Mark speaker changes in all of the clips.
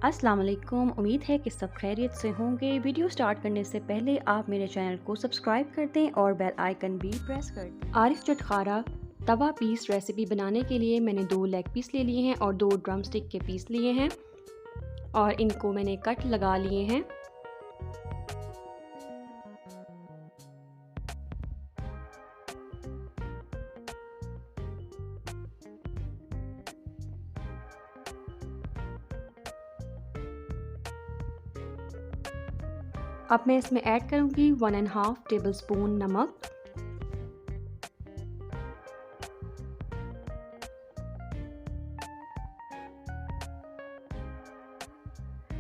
Speaker 1: अस्सलाम वालेकुम। उम्मीद है कि सब खैरियत से होंगे। वीडियो स्टार्ट करने से पहले आप मेरे चैनल को सब्सक्राइब कर दें और बेल आइकन भी प्रेस कर दें। आरिफ चटखारा तवा पीस रेसिपी बनाने के लिए मैंने 2 लेग पीस ले लिए हैं और 2 ड्रम स्टिक के पीस लिए हैं और इनको मैंने कट लगा लिए हैं। अब मैं इसमें ऐड करूँगी 1.5 टेबलस्पून नमक,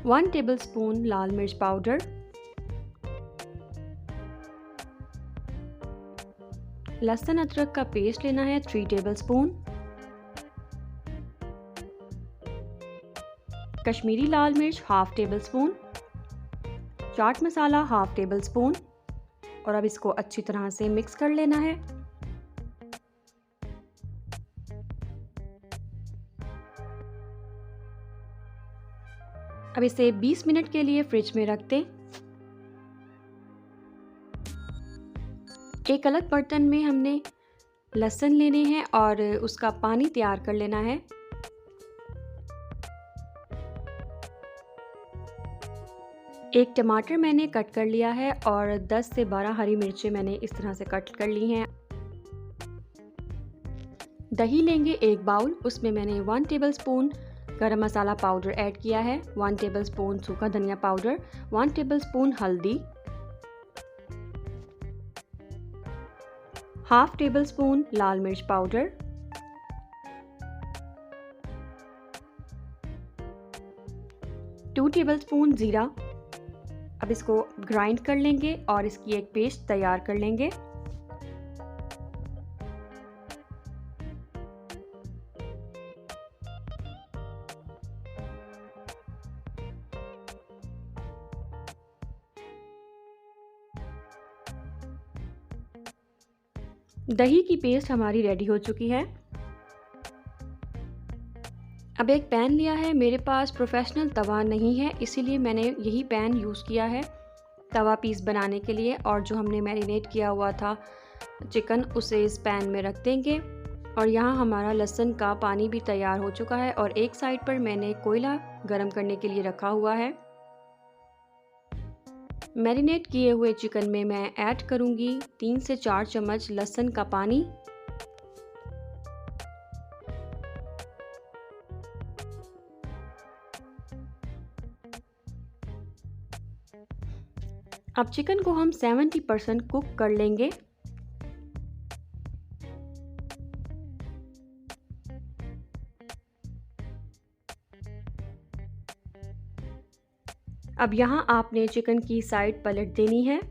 Speaker 1: वन टेबलस्पून लाल मिर्च पाउडर, लहसुन अदरक का पेस्ट लेना है 3 टेबलस्पून, कश्मीरी लाल मिर्च half tablespoon, chaat masala half tablespoon और अब इसको अच्छी तरह से मिक्स कर लेना है। अब इसे 20 मिनट के लिए फ्रिज में रख दें। एक अलग बर्तन में हमने लहसुन लेने हैं और उसका पानी तैयार कर लेना है। एक टमाटर मैंने कट कर लिया है और 10 से 12 हरी मिर्चें मैंने इस तरह से कट कर ली हैं। दही लेंगे एक बाउल, उसमें मैंने 1 टेबलस्पून गरम मसाला पाउडर ऐड किया है, 1 टेबलस्पून सूखा धनिया पाउडर, 1 टेबलस्पून हल्दी, हाफ टेबलस्पून लाल मिर्च पाउडर, टू टेबलस्पून जीरा। अब इसको ग्राइंड कर लेंगे और इसकी एक पेस्ट तैयार कर लेंगे। दही की पेस्ट हमारी रेडी हो चुकी है। अब एक पैन लिया है, मेरे पास प्रोफेशनल तवा नहीं है इसीलिए मैंने यही पैन यूज़ किया है तवा पीस बनाने के लिए, और जो हमने मैरिनेट किया हुआ था चिकन उसे इस पैन में रख देंगे। और यहाँ हमारा लहसुन का पानी भी तैयार हो चुका है और एक साइड पर मैंने कोयला गरम करने के लिए रखा हुआ है। मैरिनेट किए हुए चिकन में मैं ऐड करूँगी 3 से 4 चम्मच लहसुन का पानी। अब चिकन को हम 70% कुक कर लेंगे। अब यहाँ आपने चिकन की साइड पलट देनी है।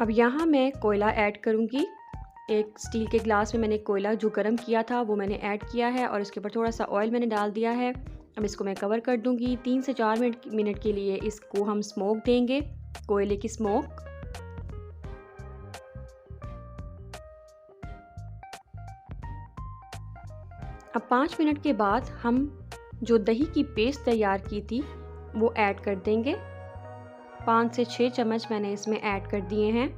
Speaker 1: अब यहाँ मैं कोयला ऐड करूँगी। एक स्टील के ग्लास में मैंने कोयला जो गरम किया था वो मैंने ऐड किया है और इसके ऊपर थोड़ा सा ऑयल मैंने डाल दिया है। अब इसको मैं कवर कर दूँगी। 3 से 4 मिनट के लिए इसको हम स्मोक देंगे, कोयले की स्मोक। अब 5 मिनट के बाद हम जो दही की पेस्ट तैयार की थी वो ऐड कर देंगे। 5 से 6 चम्मच मैंने इसमें ऐड कर दिए हैं।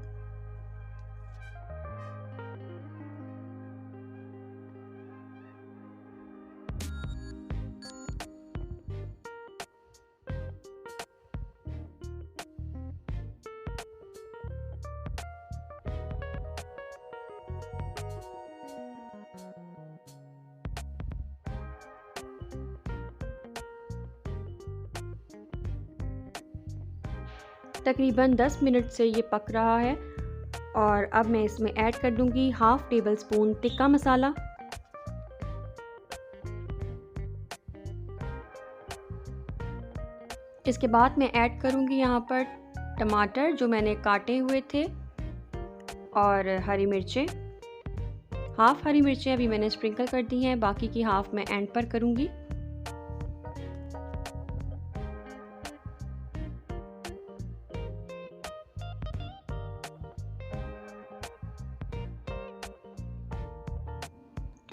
Speaker 1: तकरीबन 10 मिनट से ये पक रहा है और अब मैं इसमें ऐड कर दूंगी half table spoon tikka masala, इसके बाद मैं ऐड करूंगी यहाँ पर टमाटर जो मैंने काटे हुए थे और हरी मिर्चें हाफ़ हरी मिर्चें अभी मैंने स्प्रिंकल कर दी हैं, बाकी की हाफ़ मैं एंड पर करूँगी।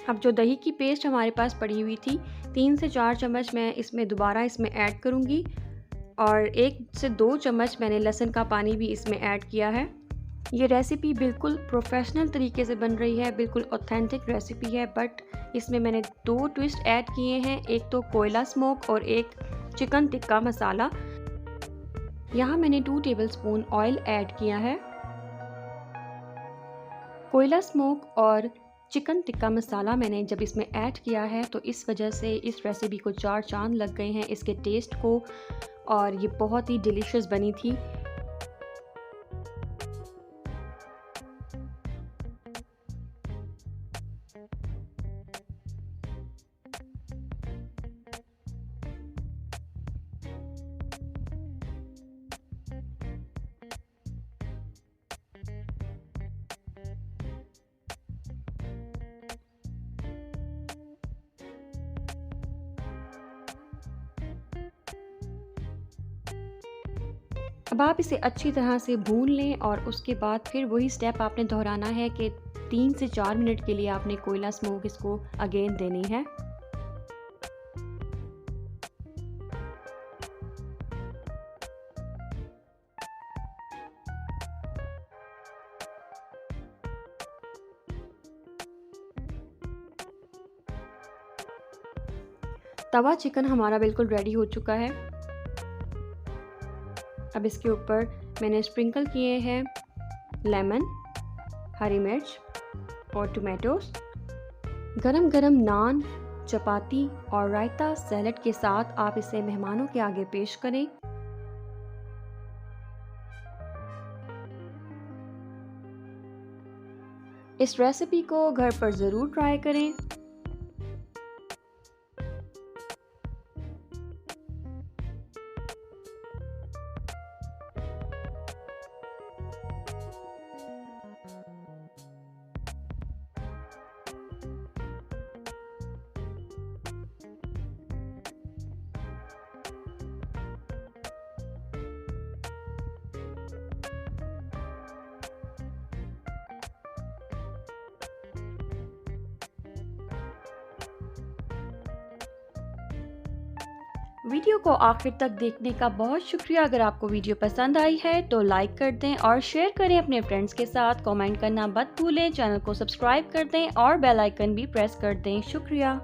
Speaker 1: अब जो दही की पेस्ट हमारे पास पड़ी हुई थी, 3 से 4 चम्मच मैं इसमें दोबारा ऐड करूँगी और 1 से 2 चम्मच मैंने लहसुन का पानी भी इसमें ऐड किया है। ये रेसिपी बिल्कुल प्रोफेशनल तरीके से बन रही है, बिल्कुल ऑथेंटिक रेसिपी है, बट इसमें मैंने 2 ट्विस्ट ऐड किए हैं, एक तो कोयला स्मोक और एक चिकन टिक्का मसाला। यहाँ मैंने 2 टेबलस्पून ऑयल ऐड किया है। कोयला स्मोक और चिकन टिक्का मसाला मैंने जब इसमें ऐड किया है तो इस वजह से इस रेसिपी को 4 चांद लग गए हैं इसके टेस्ट को, और ये बहुत ही डिलीशियस बनी थी। अब आप इसे अच्छी तरह से भून लें और उसके बाद फिर वही स्टेप आपने दोहराना है कि 3 से 4 मिनट के लिए आपने कोयला स्मोक इसको अगेन देनी है। तवा चिकन हमारा बिल्कुल रेडी हो चुका है। अब इसके ऊपर मैंने स्प्रिंकल किए हैं लेमन, हरी मिर्च और टमाटोस। गरम गरम नान, चपाती और रायता सैलेड के साथ आप इसे मेहमानों के आगे पेश करें। इस रेसिपी को घर पर ज़रूर ट्राई करें। वीडियो को आखिर तक देखने का बहुत शुक्रिया। अगर आपको वीडियो पसंद आई है तो लाइक कर दें और शेयर करें अपने फ्रेंड्स के साथ। कमेंट करना मत भूलें, चैनल को सब्सक्राइब कर दें और बेल आइकन भी प्रेस कर दें। शुक्रिया।